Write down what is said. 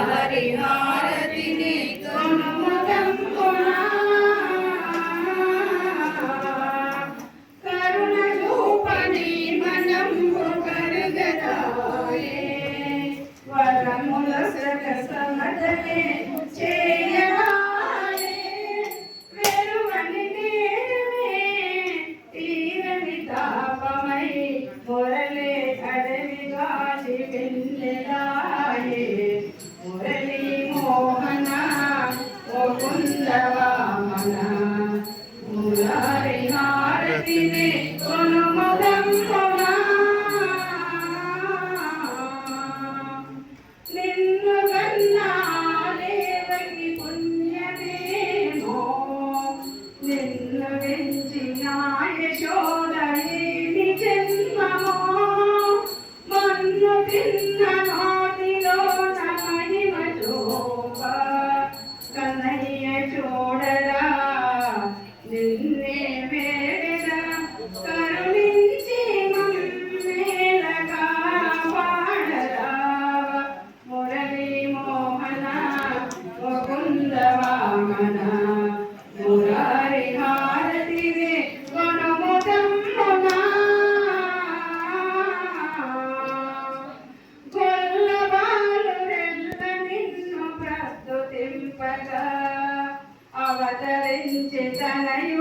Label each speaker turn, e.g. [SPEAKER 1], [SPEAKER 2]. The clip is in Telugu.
[SPEAKER 1] హారతిని కొనుమతంపున కరుణ చూపని మనంబు కరుగదాయే వరముల సరసమదలే చేయరాయే వెరువని నేరమే తీరని తాపమై మురళే అడవిగాచి వెన్నెలాయే మురళీ మోహన ముకుందవామన మురారి హారతిని కొనుమదంపున నిన్ను గన్నా దేవకి పుణ్యమేమో నిన్ను వెంచిన యశోదయేని జన్మమో మన్ను తిన్న నాటిలో మహిమ చూప కన్నయ్య చూడరా నిన్నే వేడరా కరుణించి మమ్మేలగా పాడరా మురళీ మోహన ముకుందవామన మురారి హారతిని కొనుమతంపున గొల్లబాలురెల్ల నిన్ను ప్రస్తుతింపగా అవతరించి తనయ